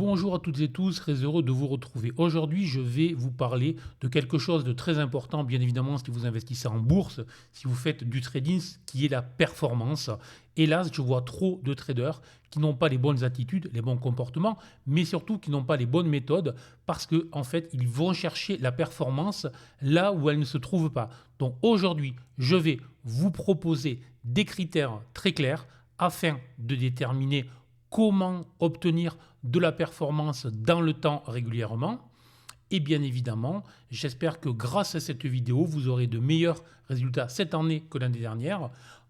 Bonjour à toutes et tous, très heureux de vous retrouver. Aujourd'hui, je vais vous parler de quelque chose de très important, bien évidemment, si vous investissez en bourse, si vous faites du trading, qui est la performance. Hélas, je vois trop de traders qui n'ont pas les bonnes attitudes, les bons comportements, mais surtout qui n'ont pas les bonnes méthodes parce que, en fait, ils vont chercher la performance là où elle ne se trouve pas. Donc aujourd'hui, je vais vous proposer des critères très clairs afin de déterminer comment obtenir de la performance dans le temps régulièrement. Et bien évidemment, j'espère que grâce à cette vidéo, vous aurez de meilleurs résultats cette année que l'année dernière,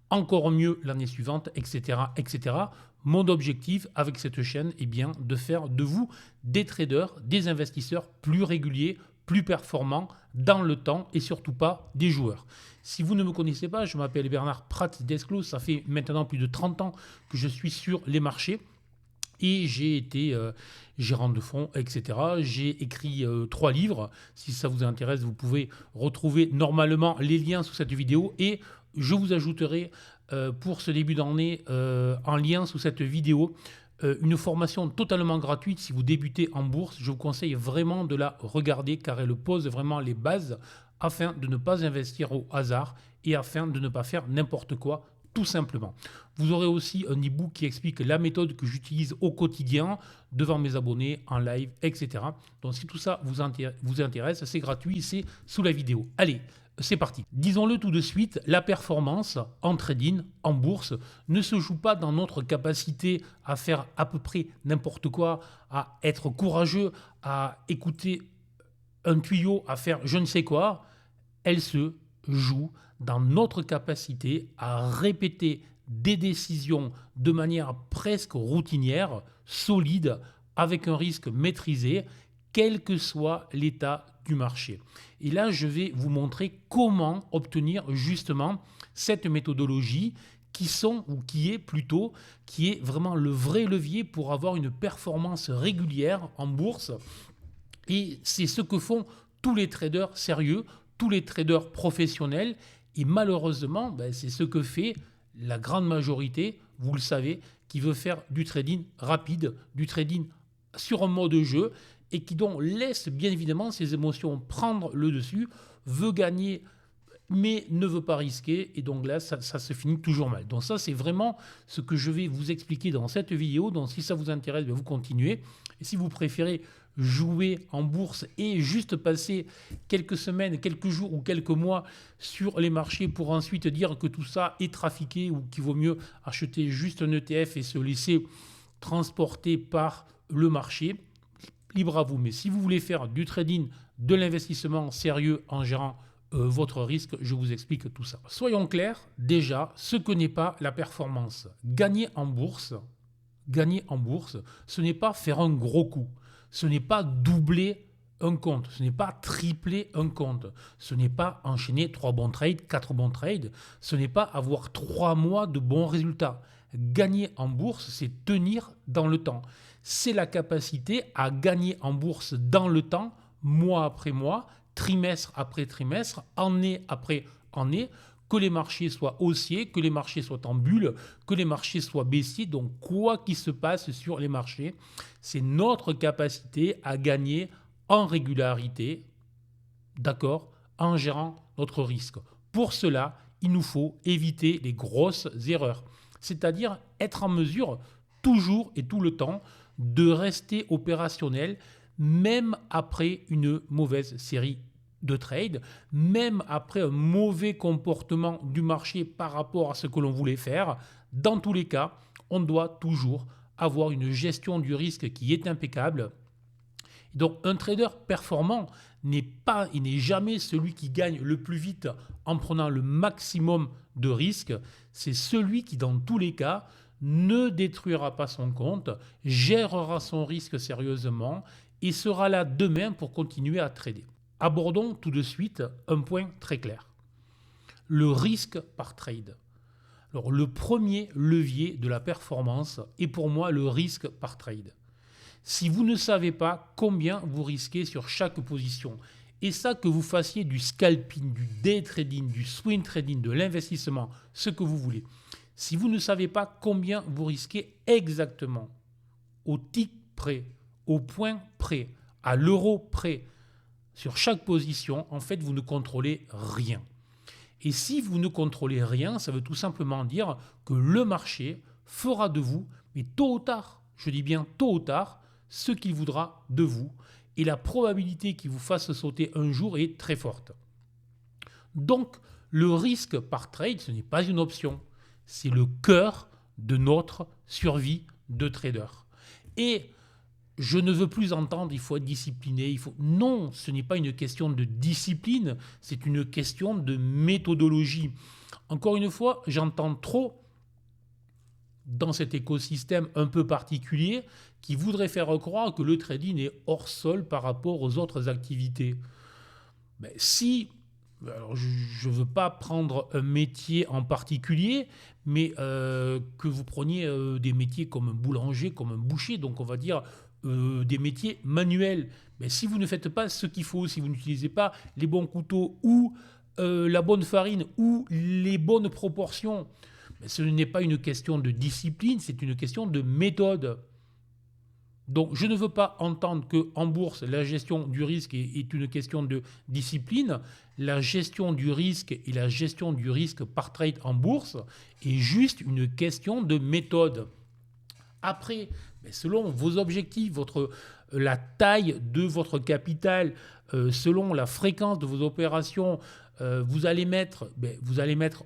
encore mieux l'année suivante, etc., etc. Mon objectif avec cette chaîne est bien de faire de vous des traders, des investisseurs plus réguliers, plus performants dans le temps et surtout pas des joueurs. Si vous ne me connaissez pas, je m'appelle Bernard Pratz-Desclos, ça fait maintenant plus de 30 ans que je suis sur les marchés. Et j'ai été gérant de fonds, etc. J'ai écrit 3 livres. Si ça vous intéresse, vous pouvez retrouver normalement les liens sous cette vidéo. Et je vous ajouterai pour ce début d'année en lien sous cette vidéo une formation totalement gratuite. Si vous débutez en bourse, je vous conseille vraiment de la regarder car elle pose vraiment les bases afin de ne pas investir au hasard et afin de ne pas faire n'importe quoi tout simplement. Vous aurez aussi un e-book qui explique la méthode que j'utilise au quotidien devant mes abonnés, en live, etc. Donc si tout ça vous intéresse, c'est gratuit, c'est sous la vidéo. Allez, c'est parti. Disons-le tout de suite, la performance en trading, en bourse, ne se joue pas dans notre capacité à faire à peu près n'importe quoi, à être courageux, à écouter un tuyau, à faire je ne sais quoi. Elle se joue dans notre capacité à répéter des décisions de manière presque routinière, solide, avec un risque maîtrisé, quel que soit l'état du marché. Et là, je vais vous montrer comment obtenir justement cette méthodologie qui est vraiment le vrai levier pour avoir une performance régulière en bourse. Et c'est ce que font tous les traders sérieux, tous les traders professionnels. Et malheureusement, c'est ce que fait la grande majorité, vous le savez, qui veut faire du trading rapide, du trading sur un mode jeu et qui donc laisse bien évidemment ses émotions prendre le dessus, veut gagner mais ne veut pas risquer et donc là ça se finit toujours mal. Donc ça c'est vraiment ce que je vais vous expliquer dans cette vidéo. Donc si ça vous intéresse, vous continuez. Et si vous préférez jouer en bourse et juste passer quelques semaines, quelques jours ou quelques mois sur les marchés pour ensuite dire que tout ça est trafiqué ou qu'il vaut mieux acheter juste un ETF et se laisser transporter par le marché, libre à vous. Mais si vous voulez faire du trading, de l'investissement sérieux en gérant votre risque, je vous explique tout ça. Soyons clairs, déjà, ce que n'est pas la performance. Gagner en bourse, ce n'est pas faire un gros coup. Ce n'est pas doubler un compte. Ce n'est pas tripler un compte. Ce n'est pas enchaîner 3 bons trades, 4 bons trades. Ce n'est pas avoir 3 mois de bons résultats. Gagner en bourse, c'est tenir dans le temps. C'est la capacité à gagner en bourse dans le temps, mois après mois, trimestre après trimestre, année après année, que les marchés soient haussiers, que les marchés soient en bulle, que les marchés soient baissiers. Donc quoi qu'il se passe sur les marchés, c'est notre capacité à gagner en régularité, d'accord, en gérant notre risque. Pour cela, il nous faut éviter les grosses erreurs, c'est-à-dire être en mesure toujours et tout le temps de rester opérationnel même après une mauvaise série de trade, même après un mauvais comportement du marché par rapport à ce que l'on voulait faire. Dans tous les cas, on doit toujours avoir une gestion du risque qui est impeccable. Donc un trader performant n'est jamais celui qui gagne le plus vite en prenant le maximum de risques. C'est celui qui, dans tous les cas, ne détruira pas son compte, gérera son risque sérieusement et sera là demain pour continuer à trader. Abordons tout de suite un point très clair. Le risque par trade. Alors, le premier levier de la performance est pour moi le risque par trade. Si vous ne savez pas combien vous risquez sur chaque position, et ça que vous fassiez du scalping, du day trading, du swing trading, de l'investissement, ce que vous voulez, si vous ne savez pas combien vous risquez exactement, au tick près, au point près, à l'euro près. Sur chaque position, en fait, vous ne contrôlez rien. Et si vous ne contrôlez rien, ça veut tout simplement dire que le marché fera de vous, mais tôt ou tard, je dis bien tôt ou tard, ce qu'il voudra de vous. Et la probabilité qu'il vous fasse sauter un jour est très forte. Donc, le risque par trade, ce n'est pas une option. C'est le cœur de notre survie de trader. Et je ne veux plus entendre, il faut être discipliné. Non, ce n'est pas une question de discipline, c'est une question de méthodologie. Encore une fois, j'entends trop dans cet écosystème un peu particulier qui voudrait faire croire que le trading est hors sol par rapport aux autres activités. Ben, alors je ne veux pas prendre un métier en particulier, mais que vous preniez des métiers comme un boulanger, comme un boucher, donc on va dire des métiers manuels. Mais si vous ne faites pas ce qu'il faut, si vous n'utilisez pas les bons couteaux ou la bonne farine ou les bonnes proportions, mais ce n'est pas une question de discipline, c'est une question de méthode. Donc je ne veux pas entendre qu'en bourse, la gestion du risque est une question de discipline. La gestion du risque et la gestion du risque par trade en bourse est juste une question de méthode. Après, selon vos objectifs, la taille de votre capital, selon la fréquence de vos opérations, vous allez mettre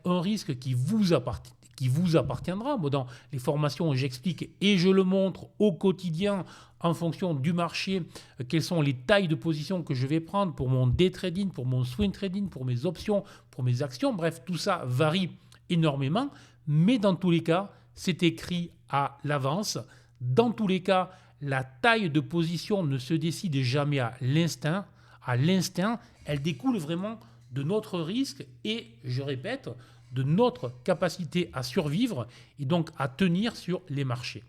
un risque qui vous appartiendra. Moi, dans les formations, j'explique et je le montre au quotidien en fonction du marché, quelles sont les tailles de position que je vais prendre pour mon day trading, pour mon swing trading, pour mes options, pour mes actions. Bref, tout ça varie énormément, mais dans tous les cas, c'est écrit à l'avance. Dans tous les cas, la taille de position ne se décide jamais à l'instinct. À l'instinct, elle découle vraiment de notre risque et, je répète, de notre capacité à survivre et donc à tenir sur les marchés.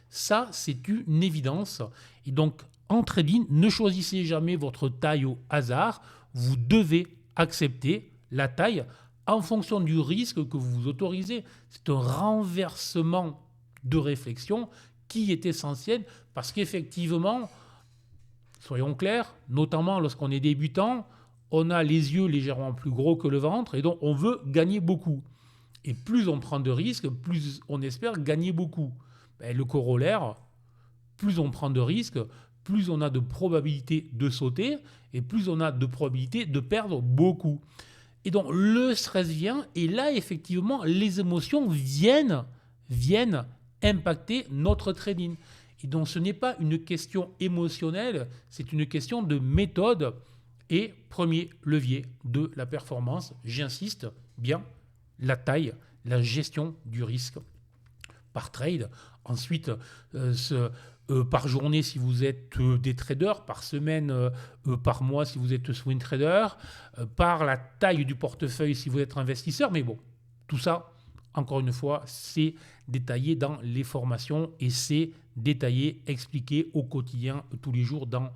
Ça, c'est une évidence. Et donc, en trading, ne choisissez jamais votre taille au hasard. Vous devez accepter la taille en fonction du risque que vous vous autorisez. C'est un renversement de réflexion qui est essentiel parce qu'effectivement, soyons clairs, notamment lorsqu'on est débutant, on a les yeux légèrement plus gros que le ventre et donc on veut gagner beaucoup. Et plus on prend de risques, plus on espère gagner beaucoup. Le corollaire, plus on prend de risques, plus on a de probabilité de sauter et plus on a de probabilité de perdre beaucoup. Et donc le stress vient et là effectivement les émotions viennent impacter notre trading. Et donc ce n'est pas une question émotionnelle, c'est une question de méthode et premier levier de la performance, j'insiste bien, la taille, la gestion du risque par trade. Ensuite, par journée si vous êtes des traders, par semaine, par mois si vous êtes swing trader, par la taille du portefeuille si vous êtes investisseur. Mais bon, tout ça, encore une fois, c'est détaillé dans les formations et c'est détaillé, expliqué au quotidien, tous les jours dans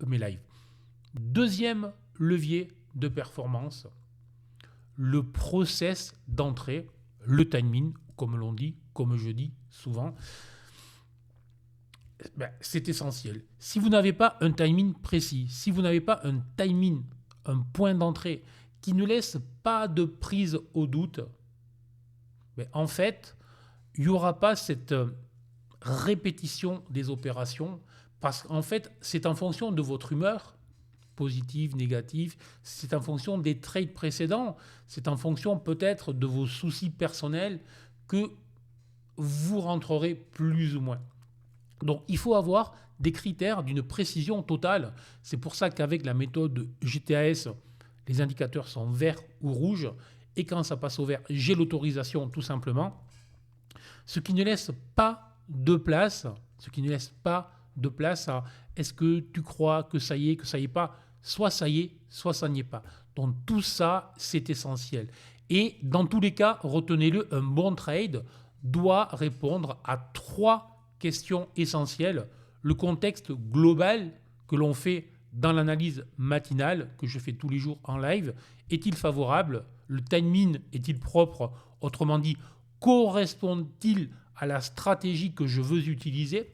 mes lives. Deuxième levier de performance, le process d'entrée, le timing, comme l'on dit, comme je dis souvent, c'est essentiel. Si vous n'avez pas un timing précis, si vous n'avez pas un timing, un point d'entrée qui ne laisse pas de prise au doute, en fait, il n'y aura pas cette répétition des opérations parce qu'en fait, c'est en fonction de votre humeur, positive, négative, c'est en fonction des trades précédents, c'est en fonction peut-être de vos soucis personnels que vous rentrerez plus ou moins. Donc il faut avoir des critères d'une précision totale. C'est pour ça qu'avec la méthode GTAS, les indicateurs sont verts ou rouges et quand ça passe au vert, j'ai l'autorisation tout simplement. Ce qui ne laisse pas de place, à est-ce que tu crois que ça y est pas, soit ça y est, soit ça n'y est pas. Donc tout ça, c'est essentiel. Et dans tous les cas, retenez-le, un bon trade doit répondre à 3 questions essentielles. Le contexte global que l'on fait dans l'analyse matinale, que je fais tous les jours en live, est-il favorable? Le timing est-il propre? Autrement dit, correspond-il à la stratégie que je veux utiliser?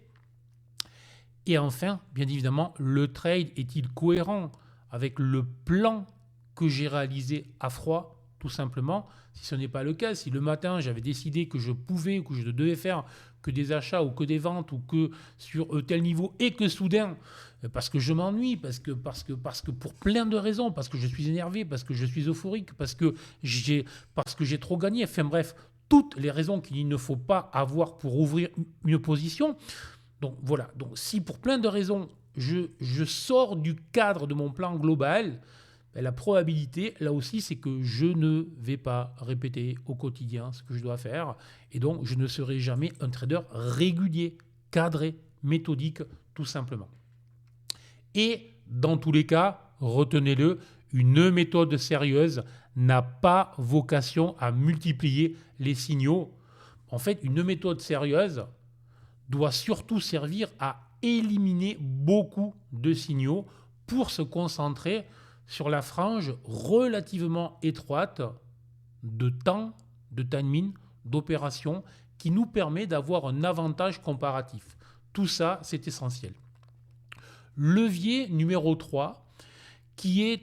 Et enfin, bien évidemment, le trade est-il cohérent avec le plan que j'ai réalisé à froid, tout simplement? Si ce n'est pas le cas, si le matin j'avais décidé que je pouvais ou que je ne devais faire que des achats ou que des ventes ou que sur tel niveau et que soudain, parce que je m'ennuie, parce que pour plein de raisons, parce que je suis énervé, parce que je suis euphorique, parce que j'ai trop gagné, enfin bref, toutes les raisons qu'il ne faut pas avoir pour ouvrir une position. Donc voilà, donc si pour plein de raisons, je sors du cadre de mon plan global, ben, la probabilité, là aussi, c'est que je ne vais pas répéter au quotidien ce que je dois faire. Et donc, je ne serai jamais un trader régulier, cadré, méthodique, tout simplement. Et dans tous les cas, retenez-le, une méthode sérieuse n'a pas vocation à multiplier les signaux. En fait, une méthode sérieuse doit surtout servir à éliminer beaucoup de signaux pour se concentrer sur la frange relativement étroite de temps, de timing, d'opération qui nous permet d'avoir un avantage comparatif. Tout ça, c'est essentiel. Levier numéro 3, qui est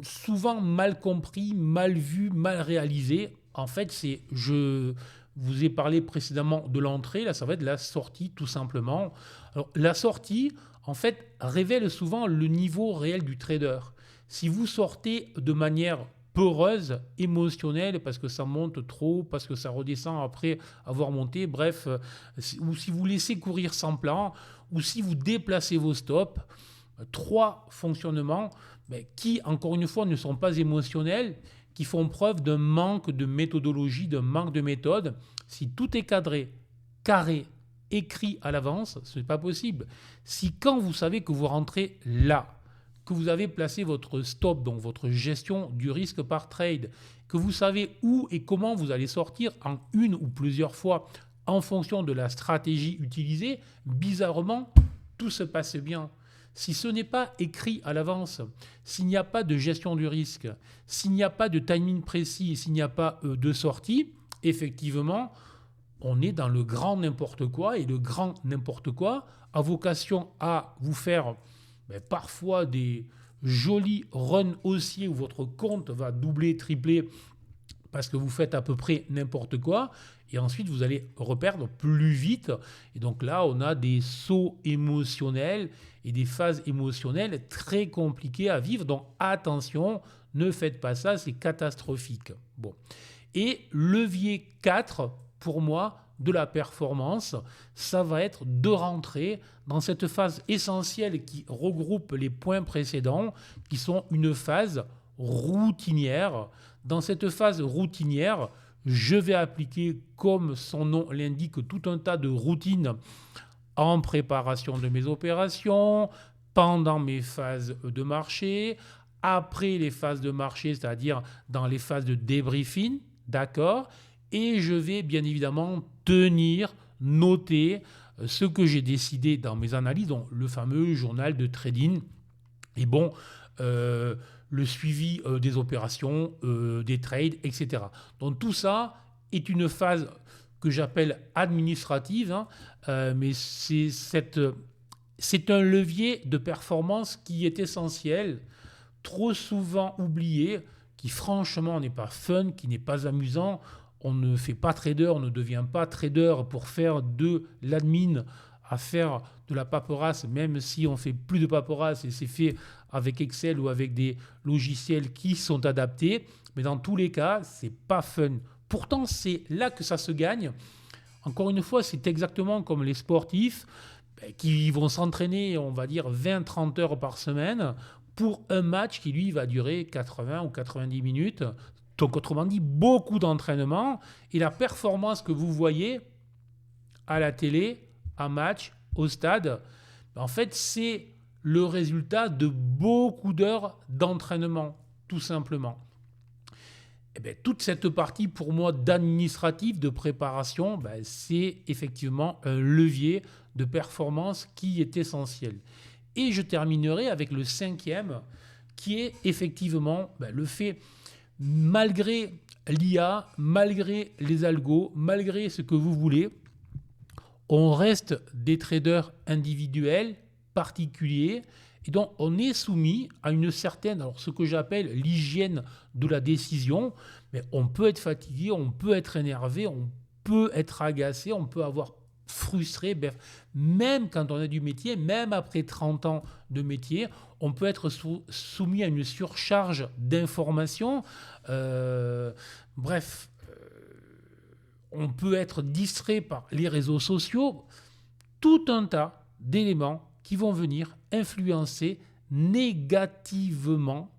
souvent mal compris, mal vu, mal réalisé. En fait, je vous ai parlé précédemment de l'entrée, là ça va être la sortie tout simplement. Alors la sortie, en fait, révèle souvent le niveau réel du trader. Si vous sortez de manière peureuse, émotionnelle, parce que ça monte trop, parce que ça redescend après avoir monté, bref, ou si vous laissez courir sans plan, ou si vous déplacez vos stops, trois fonctionnements qui, encore une fois, ne sont pas émotionnels, qui font preuve d'un manque de méthodologie, d'un manque de méthode. Si tout est cadré, carré, écrit à l'avance, ce n'est pas possible. Si quand vous savez que vous rentrez là, que vous avez placé votre stop, donc votre gestion du risque par trade, que vous savez où et comment vous allez sortir en une ou plusieurs fois en fonction de la stratégie utilisée, bizarrement, tout se passe bien. Si ce n'est pas écrit à l'avance, s'il n'y a pas de gestion du risque, s'il n'y a pas de timing précis, s'il n'y a pas de sortie, effectivement, on est dans le grand n'importe quoi. Et le grand n'importe quoi a vocation à vous faire parfois des jolis runs haussiers où votre compte va doubler, tripler parce que vous faites à peu près n'importe quoi. Et ensuite, vous allez reperdre plus vite. Et donc là, on a des sauts émotionnels et des phases émotionnelles très compliquées à vivre. Donc attention, ne faites pas ça, c'est catastrophique. Bon. Et levier 4, pour moi, de la performance, ça va être de rentrer dans cette phase essentielle qui regroupe les points précédents, qui sont une phase routinière. Dans cette phase routinière, je vais appliquer, comme son nom l'indique, tout un tas de routines en préparation de mes opérations, pendant mes phases de marché, après les phases de marché, c'est-à-dire dans les phases de débriefing, d'accord? Et je vais bien évidemment tenir, noter ce que j'ai décidé dans mes analyses, donc le fameux journal de trading. Et bon, le suivi des opérations, des trades, etc. Donc tout ça est une phase que j'appelle administrative, mais c'est un levier de performance qui est essentiel, trop souvent oublié, qui franchement n'est pas fun, qui n'est pas amusant. On ne fait pas trader, on ne devient pas trader pour faire de l'admin à faire de la paperasse, même si on fait plus de paperasse et c'est fait avec Excel ou avec des logiciels qui sont adaptés. Mais dans tous les cas, c'est pas fun. Pourtant, c'est là que ça se gagne. Encore une fois, c'est exactement comme les sportifs qui vont s'entraîner, on va dire, 20-30 heures par semaine pour un match qui, lui, va durer 80 ou 90 minutes. Donc, autrement dit, beaucoup d'entraînement. Et la performance que vous voyez à la télé, à match, au stade, en fait, c'est le résultat de beaucoup d'heures d'entraînement, tout simplement. Et bien, toute cette partie, pour moi, d'administratif, de préparation, c'est effectivement un levier de performance qui est essentiel. Et je terminerai avec le 5e, qui est effectivement le fait, malgré l'IA, malgré les algos, malgré ce que vous voulez, on reste des traders individuels, particuliers, et donc on est soumis à une certaine, alors ce que j'appelle l'hygiène de la décision, mais on peut être fatigué, on peut être énervé, on peut être agacé, on peut avoir frustré, bref, même quand on a du métier, même après 30 ans de métier, on peut être soumis à une surcharge d'informations, bref, on peut être distrait par les réseaux sociaux, tout un tas d'éléments qui vont venir influencer négativement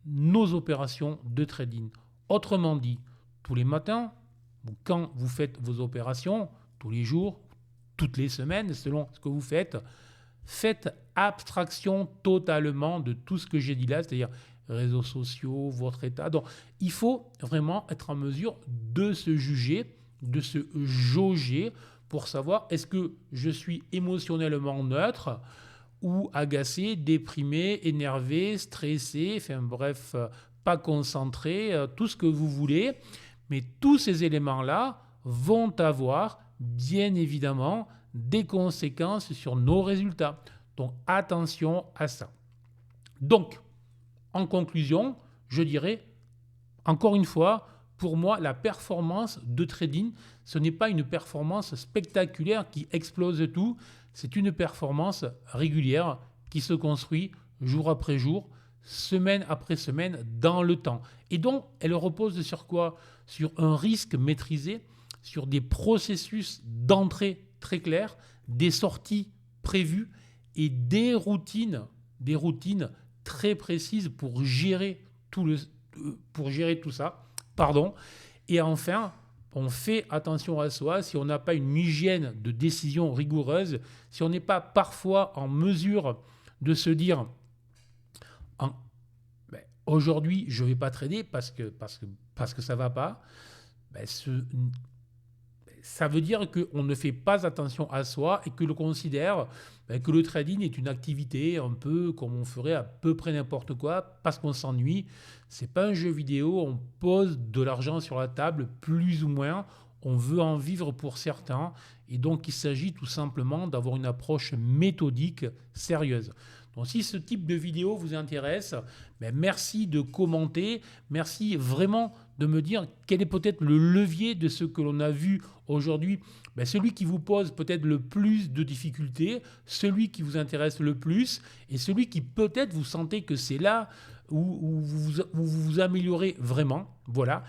nos opérations de trading. Autrement dit, tous les matins, quand vous faites vos opérations, tous les jours, toutes les semaines, selon ce que vous faites, faites abstraction totalement de tout ce que j'ai dit là, c'est-à-dire réseaux sociaux, votre état. Donc, il faut vraiment être en mesure de se juger, de se jauger pour savoir est-ce que je suis émotionnellement neutre ou agacé, déprimé, énervé, stressé, enfin bref, pas concentré, tout ce que vous voulez. Mais tous ces éléments-là vont avoir, bien évidemment, des conséquences sur nos résultats. Donc attention à ça. Donc, en conclusion, je dirais, encore une fois, pour moi, la performance de trading, ce n'est pas une performance spectaculaire qui explose tout, c'est une performance régulière qui se construit jour après jour, semaine après semaine, dans le temps. Et donc, elle repose sur quoi? Sur un risque maîtrisé, sur des processus d'entrée très clairs, des sorties prévues et des routines très précises pour gérer tout ça. Et enfin, on fait attention à soi si on n'a pas une hygiène de décision rigoureuse, si on n'est pas parfois en mesure de se dire aujourd'hui je ne vais pas trader parce que ça ne va pas, ça veut dire qu'on ne fait pas attention à soi et que l'on considère que le trading est une activité un peu comme on ferait à peu près n'importe quoi parce qu'on s'ennuie. Ce n'est pas un jeu vidéo, on pose de l'argent sur la table, plus ou moins. On veut en vivre pour certains. Et donc, il s'agit tout simplement d'avoir une approche méthodique, sérieuse. Donc, si ce type de vidéo vous intéresse, merci de commenter. Merci vraiment de me dire quel est peut-être le levier de ce que l'on a vu aujourd'hui. Celui qui vous pose peut-être le plus de difficultés, celui qui vous intéresse le plus et celui qui peut-être vous sentez que c'est là où vous vous améliorez vraiment. Voilà.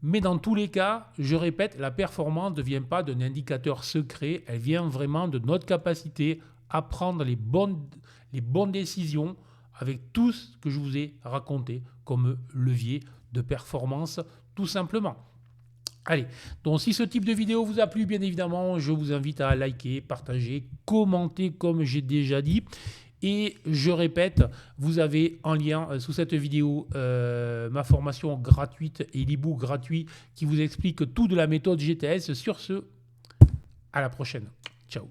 Mais dans tous les cas, je répète, la performance ne vient pas d'un indicateur secret, elle vient vraiment de notre capacité à prendre les bonnes décisions avec tout ce que je vous ai raconté comme levier de performance, tout simplement. Allez, donc si ce type de vidéo vous a plu, bien évidemment, je vous invite à liker, partager, commenter comme j'ai déjà dit. Et je répète, vous avez en lien sous cette vidéo ma formation gratuite et l'e-book gratuit qui vous explique tout de la méthode GTS. Sur ce, à la prochaine. Ciao.